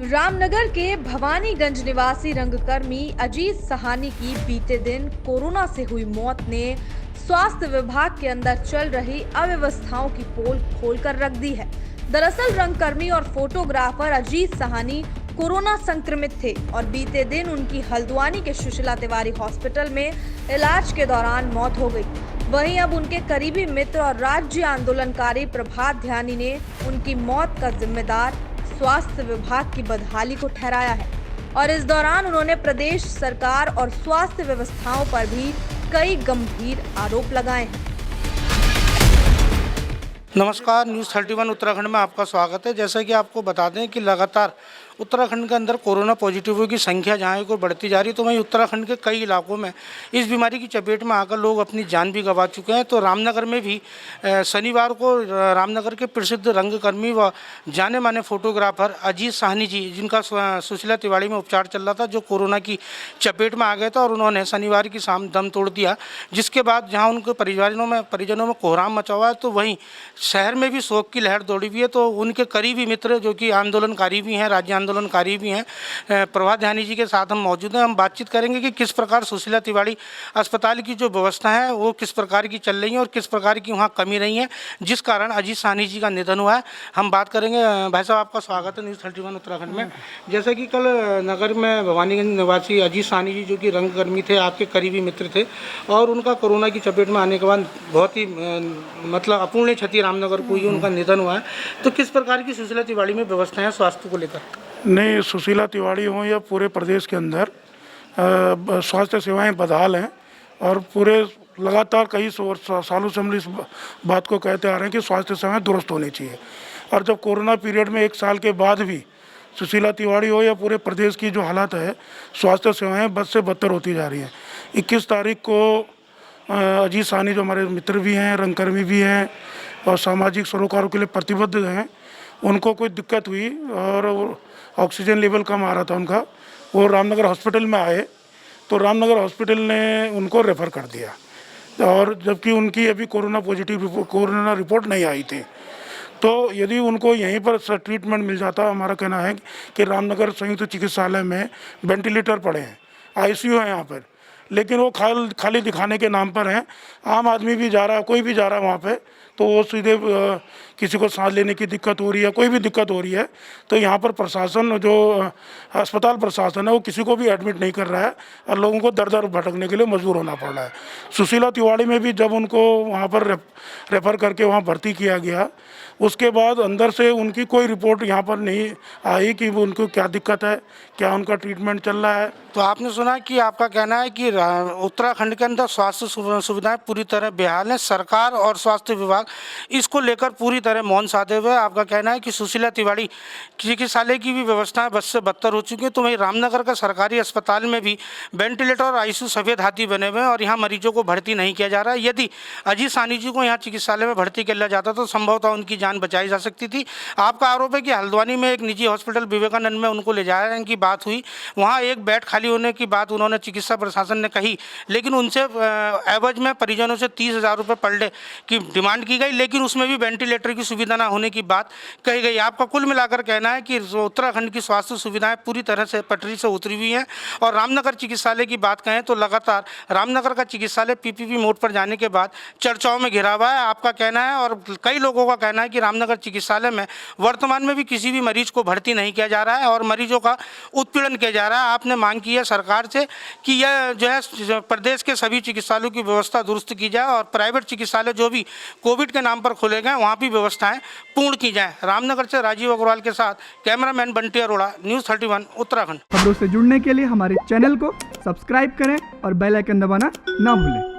रामनगर के भवानीगंज निवासी रंगकर्मी अजीत सहानी की बीते दिन कोरोना से हुई मौत ने स्वास्थ्य विभाग के अंदर चल रही अव्यवस्थाओं की पोल खोलकर रख दी है। दरअसल रंगकर्मी और फोटोग्राफर अजीत सहानी कोरोना संक्रमित थे और बीते दिन उनकी हल्द्वानी के सुशीला तिवारी हॉस्पिटल में इलाज के दौरान मौत हो गई। वहीं अब उनके करीबी मित्र और राज्य आंदोलनकारी प्रभात ध्यानी ने उनकी मौत का जिम्मेदार स्वास्थ्य विभाग की बदहाली को ठहराया है और इस दौरान उन्होंने प्रदेश सरकार और स्वास्थ्य व्यवस्थाओं पर भी कई गंभीर आरोप लगाए हैं। नमस्कार, न्यूज़ 31 उत्तराखंड में आपका स्वागत है। जैसा कि आपको बता दें कि लगातार उत्तराखंड के अंदर कोरोना पॉजिटिवों की संख्या जहाँ को बढ़ती जा रही है, तो वहीं उत्तराखंड के कई इलाकों में इस बीमारी की चपेट में आकर लोग अपनी जान भी गंवा चुके हैं। तो रामनगर में भी शनिवार को रामनगर के प्रसिद्ध रंगकर्मी व जाने माने फोटोग्राफर अजीत सहानी जी, जिनका सुशीला तिवारी में उपचार चल रहा था, जो कोरोना की चपेट में आ गया था और उन्होंने शनिवार की शाम दम तोड़ दिया, जिसके बाद जहाँ उनके परिजनों में कोहराम मचा हुआ है, तो वहीं शहर में भी शोक की लहर दौड़ी हुई है। तो उनके करीबी मित्र जो कि आंदोलनकारी भी हैं, राज्य आंदोलनकारी भी हैं, प्रभात ध्यानी जी के साथ हम मौजूद हैं। हम बातचीत करेंगे कि किस प्रकार सुशीला तिवारी अस्पताल की जो व्यवस्था है वो किस प्रकार की चल रही है और किस प्रकार की वहाँ कमी रही है, जिस कारण अजीत सहानी जी का निधन हुआ है। हम बात करेंगे। भाई साहब, आपका स्वागत है न्यूज़ 31 उत्तराखंड में। जैसा कि कल नगर में भवानीगंज निवासी अजीत सहानी जी, जो कि रंगकर्मी थे, आपके करीबी मित्र थे, और उनका कोरोना की चपेट में आने के बाद बहुत ही मतलब अपूर्णीय क्षति रामनगर को ही उनका निधन हुआ है। तो किस प्रकार की सुशीला तिवारी में व्यवस्थाएं स्वास्थ्य को लेकर? नहीं, सुशीला तिवारी हो या पूरे प्रदेश के अंदर स्वास्थ्य सेवाएं बदहाल हैं और पूरे लगातार कई सालों से हम इस बात को कहते आ रहे हैं कि स्वास्थ्य सेवाएं दुरुस्त होनी चाहिए। और जब कोरोना पीरियड में 1 साल के बाद भी सुशीला तिवारी हो या पूरे प्रदेश की जो हालत है, स्वास्थ्य सेवाएं बद से बदतर होती जा रही हैं। 21 तारीख को अजीत सहानी, जो हमारे मित्र भी हैं, रंगकर्मी भी हैं और सामाजिक सरोकारों के लिए प्रतिबद्ध हैं, उनको कोई दिक्कत हुई और ऑक्सीजन लेवल कम आ रहा था उनका। वो रामनगर हॉस्पिटल में आए तो रामनगर हॉस्पिटल ने उनको रेफ़र कर दिया, और जबकि उनकी अभी कोरोना रिपोर्ट नहीं आई थी। तो यदि उनको यहीं पर ट्रीटमेंट मिल जाता, हमारा कहना है कि रामनगर संयुक्त चिकित्सालय में वेंटिलेटर पड़े हैं, ICU है यहाँ पर, लेकिन वो खाली दिखाने के नाम पर हैं। आम आदमी भी जा रहा है, कोई भी जा रहा है वहाँ पे, तो वो सीधे किसी को सांस लेने की दिक्कत हो रही है, कोई भी दिक्कत हो रही है, तो यहाँ पर प्रशासन, जो अस्पताल प्रशासन है, वो किसी को भी एडमिट नहीं कर रहा है और लोगों को दर दर भटकने के लिए मजबूर होना पड़ रहा है। सुशीला तिवारी में भी जब उनको वहाँ पर रेफ़र करके वहाँ भर्ती किया गया, उसके बाद अंदर से उनकी कोई रिपोर्ट यहाँ पर नहीं आई कि उनको क्या दिक्कत है, क्या उनका ट्रीटमेंट चल रहा है। तो आपने सुना कि आपका कहना है कि उत्तराखंड के अंदर स्वास्थ्य सुविधाएं पूरी तरह बेहाल हैं, सरकार और स्वास्थ्य विभाग इसको लेकर पूरी तरह मौन साधे हुए। आपका कहना है कि सुशीला तिवारी चिकित्सालय की भी व्यवस्थाएं बद से बदतर हो चुकी हैं। तो वहीं रामनगर का सरकारी अस्पताल में भी वेंटिलेटर और ICU सफ़ेद हाथी बने हुए हैं और यहाँ मरीजों को भर्ती नहीं किया जा रहा है। यदि अजीत सहानी जी को यहाँ चिकित्सालय में भर्ती किया लिया जाता तो संभवतः उनकी जान बचाई जा सकती थी। आपका आरोप है कि हल्द्वानी में एक निजी हॉस्पिटल विवेकानंद में उनको ले जाने की बात हुई, वहाँ एक बेड खाली होने की बात उन्होंने चिकित्सा प्रशासन ने कही, लेकिन उनसे एवज में परिजनों से 30,000 रुपये पर डे की डिमांड की गई, लेकिन उसमें भी वेंटिलेटर की सुविधा ना होने की बात कही गई। आपका कुल मिलाकर कहना है कि उत्तराखंड की स्वास्थ्य सुविधाएं पूरी तरह से पटरी से उतरी हुई हैं। और रामनगर चिकित्सालय की बात कहें तो लगातार रामनगर का चिकित्सालय PPP मोड पर जाने के बाद चर्चाओं में घिरा हुआ है। आपका कहना है और कई लोगों का कहना है कि रामनगर चिकित्सालय में वर्तमान में भी किसी भी मरीज को भर्ती नहीं किया जा रहा है और मरीजों का उत्पीड़न किया जा रहा है। आपने मांग की है सरकार से कि यह जो है प्रदेश के सभी चिकित्सालयों की व्यवस्था दुरुस्त की जाए और प्राइवेट चिकित्सालय जो भी कोविड के नाम पर खोले गए वहाँ भी व्यवस्थाएं पूर्ण की जाएं। रामनगर से राजीव अग्रवाल के साथ कैमरामैन बंटी अरोड़ा, न्यूज़ 31 उत्तराखंड। खबरों से जुड़ने के लिए हमारे चैनल को सब्सक्राइब करें और बेल आइकन दबाना ना भूलें।